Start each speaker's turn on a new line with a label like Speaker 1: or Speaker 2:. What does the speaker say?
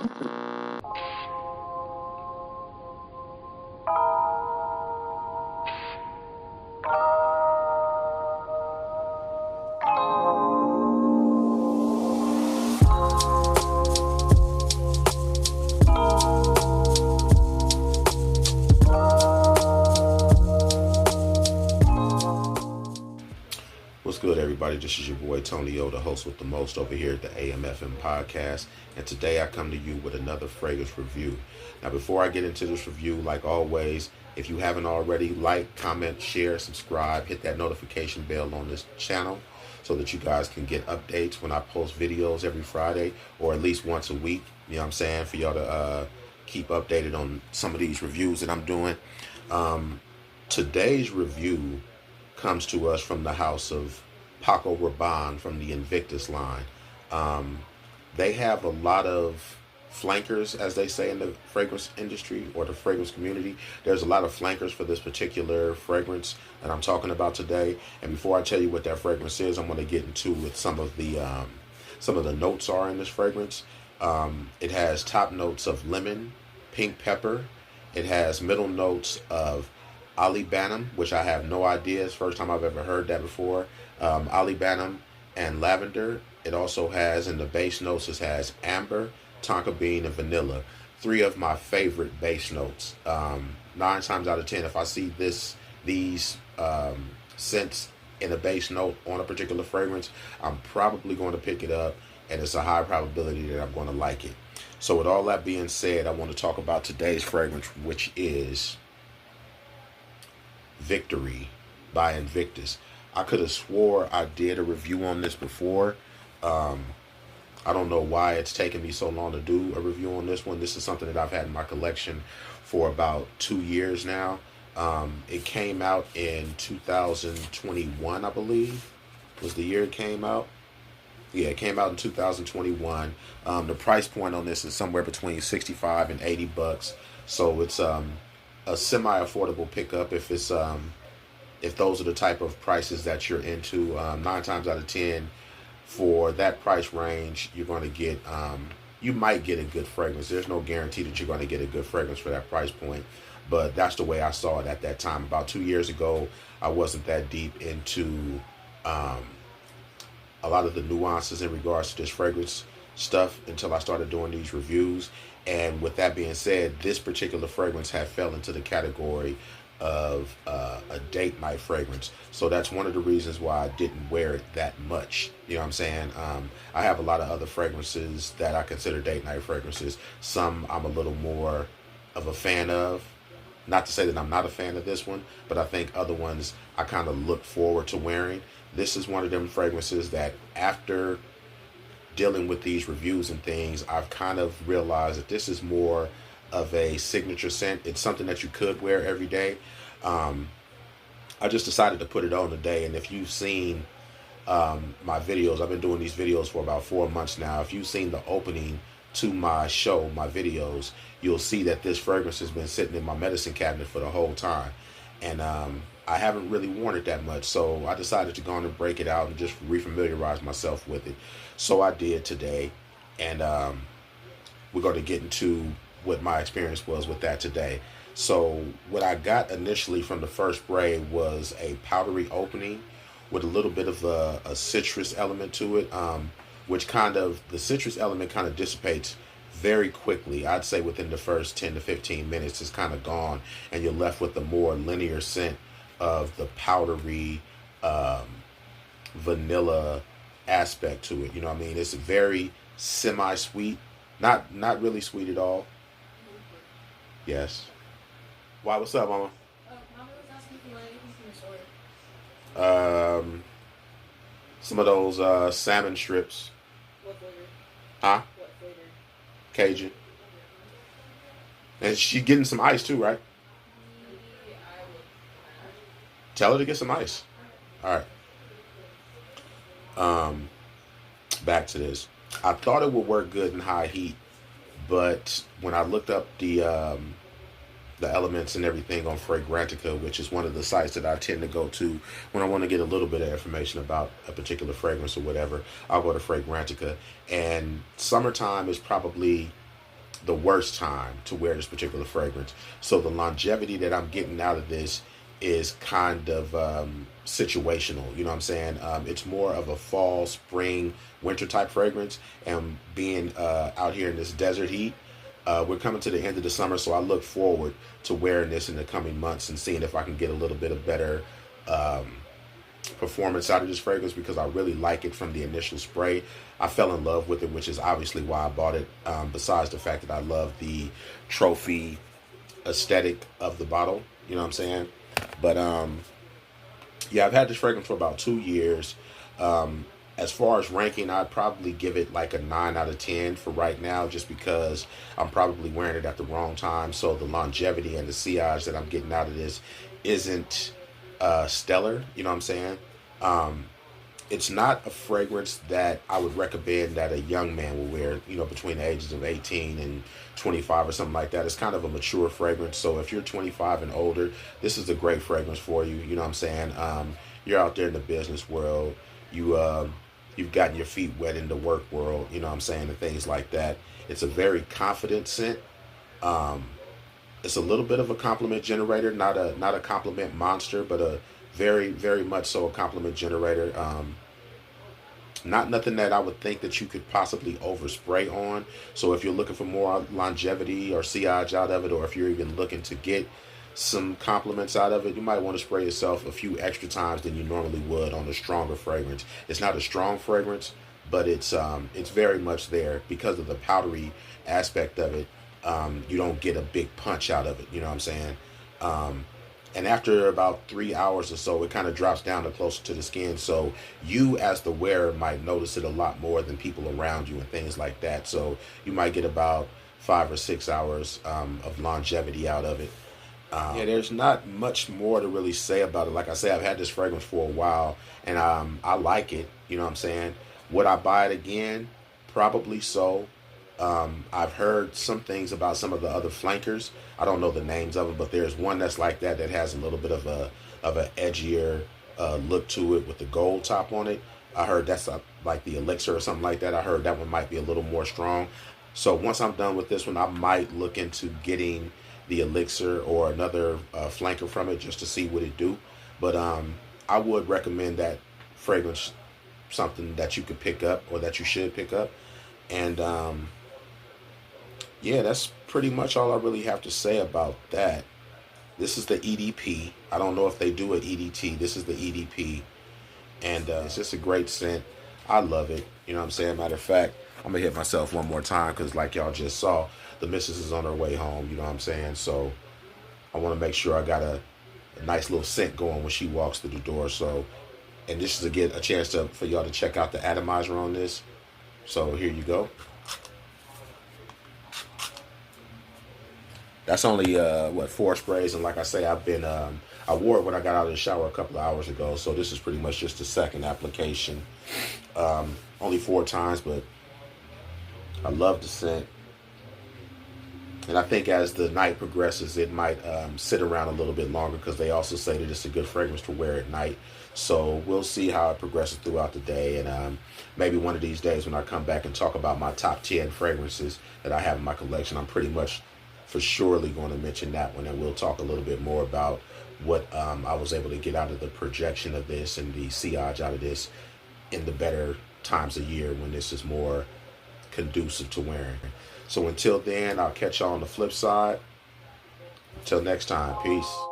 Speaker 1: What's good, everybody? This is your boy Tony O, the host with the most over here at the AMFM podcast. And today I come to you with another fragrance review. Now, before I get into this review, like always, if you haven't already, like, comment, share, subscribe, hit that notification bell on this channel so that you guys can get updates when I post videos every Friday or at least once a week. You know what I'm saying? For y'all to keep updated on some of these reviews that I'm doing. Today's review comes to us from the house of Paco Robanne from the Invictus line. They have a lot of flankers, as they say in the fragrance industry or the fragrance community. There's a lot of flankers for this particular fragrance that I'm talking about today. And before I tell you what that fragrance is, I'm going to get into what some of the notes are in this fragrance. It has top notes of lemon, pink pepper. It has middle notes of Olibanum, which I have no idea. It's the first time I've ever heard that before. Olibanum and lavender. It also has, in the base notes, it has amber, tonka bean, and vanilla. Three of my favorite base notes. 9 times out of 10, if I see these scents in a base note on a particular fragrance, I'm probably going to pick it up, and it's a high probability that I'm going to like it. So with all that being said, I want to talk about today's fragrance, which is Victory by Invictus. I could have swore I did a review on this before. I don't know why it's taken me so long to do a review on this one. This is something that I've had in my collection for about 2 years now. It came out in 2021, I believe, was the year it came out. Yeah, it came out in 2021. The price point on this is somewhere between 65 and 80 bucks. So it's a semi-affordable pickup if it's if those are the type of prices that you're into. 9 times out of 10, for that price range, you're going to get you might get a good fragrance. There's no guarantee that you're going to get a good fragrance for that price point, but that's the way I saw it at that time. About 2 years ago, I wasn't that deep into a lot of the nuances in regards to this fragrance stuff until I started doing these reviews. And with that being said, this particular fragrance had fell into the category of a date night fragrance. So that's one of the reasons why I didn't wear it that much. You know what I'm saying? I have a lot of other fragrances that I consider date night fragrances. Some I'm a little more of a fan of. Not to say that I'm not a fan of this one, but I think other ones I kind of look forward to wearing. This is one of them fragrances that after dealing with these reviews and things, I've kind of realized that this is more of a signature scent. It's something that you could wear every day. I just decided to put it on today, and if you've seen my videos, I've been doing these videos for about 4 months now. If you've seen the opening to my show, my videos, you'll see that this fragrance has been sitting in my medicine cabinet for the whole time, and I haven't really worn it that much, so I decided to go on and break it out and just refamiliarize myself with it. So I did today, and we're going to get into what my experience was with that today. So what I got initially from the first spray was a powdery opening with a little bit of a citrus element to it, which the citrus element kind of dissipates very quickly. I'd say within the first 10 to 15 minutes it's kind of gone, and you're left with the more linear scent of the powdery vanilla aspect to it. You know what I mean? It's very semi-sweet, not really sweet at all. Yes. Why? What's up, Mama?
Speaker 2: Mama was asking for anything from the store.
Speaker 1: Some of those salmon strips.
Speaker 2: What flavor?
Speaker 1: Huh?
Speaker 2: What flavor?
Speaker 1: Cajun. And she's getting some ice too, right?
Speaker 2: Yeah, I would.
Speaker 1: Tell her to get some ice. All right. Back to this. I thought it would work good in high heat, but when I looked up the elements and everything on Fragrantica, which is one of the sites that I tend to go to when I want to get a little bit of information about a particular fragrance or whatever, I'll go to Fragrantica. And summertime is probably the worst time to wear this particular fragrance. So the longevity that I'm getting out of this is kind of situational. You know what I'm saying? It's more of a fall, spring, winter type fragrance. And being out here in this desert heat, we're coming to the end of the summer, so I look forward to wearing this in the coming months and seeing if I can get a little bit of better performance out of this fragrance, because I really like it from the initial spray. I fell in love with it, which is obviously why I bought it, besides the fact that I love the trophy aesthetic of the bottle. You know what I'm saying? But yeah, I've had this fragrance for about 2 years. As far as ranking, I'd probably give it like a 9 out of 10 for right now, just because I'm probably wearing it at the wrong time. So the longevity and the sillage that I'm getting out of this isn't stellar. You know what I'm saying? It's not a fragrance that I would recommend that a young man will wear, you know, between the ages of 18 and 25 or something like that. It's kind of a mature fragrance. So if you're 25 and older, this is a great fragrance for you. You know what I'm saying? You're out there in the business world. You've gotten your feet wet in the work world, you know what I'm saying, and things like that. It's a very confident scent. It's a little bit of a compliment generator, not a compliment monster, but a very, very much so a compliment generator. Not nothing that I would think that you could possibly overspray on. So if you're looking for more longevity or sillage out of it, or if you're even looking to get some compliments out of it, you might want to spray yourself a few extra times than you normally would on a stronger fragrance. It's not a strong fragrance, but it's very much there because of the powdery aspect of it. You don't get a big punch out of it. You know what I'm saying? And after about 3 hours or so, it kind of drops down to closer to the skin. So you, as the wearer, might notice it a lot more than people around you and things like that. So you might get about 5 or 6 hours of longevity out of it. Yeah, there's not much more to really say about it. Like I say, I've had this fragrance for a while, and I like it. You know what I'm saying? Would I buy it again? Probably so. I've heard some things about some of the other flankers. I don't know the names of them, but there's one that's like that has a little bit of an edgier look to it with the gold top on it. I heard that's like the elixir or something like that. I heard that one might be a little more strong. So once I'm done with this one, I might look into getting the elixir or another flanker from it just to see what it do. But I would recommend that fragrance, something that you could pick up, or that you should pick up. And yeah, that's pretty much all I really have to say about that. This is the EDP. I don't know if they do an EDT. This is the EDP. And it's just a great scent. I love it. You know what I'm saying? Matter of fact, I'm going to hit myself one more time because like y'all just saw, the missus is on her way home. You know what I'm saying? So I want to make sure I got a nice little scent going when she walks through the door. So, and this is a chance for y'all to check out the atomizer on this. So here you go. That's only 4 sprays, and like I say, I wore it when I got out of the shower a couple of hours ago, so this is pretty much just the second application. Only 4 times, but I love the scent. And I think as the night progresses, it might sit around a little bit longer, because they also say that it's a good fragrance to wear at night. So we'll see how it progresses throughout the day, and maybe one of these days when I come back and talk about my top 10 fragrances that I have in my collection, I'm pretty much for surely going to mention that one, and we'll talk a little bit more about what I was able to get out of the projection of this and the sillage out of this in the better times of year when this is more conducive to wearing. So until then, I'll catch y'all on the flip side. Until next time, peace.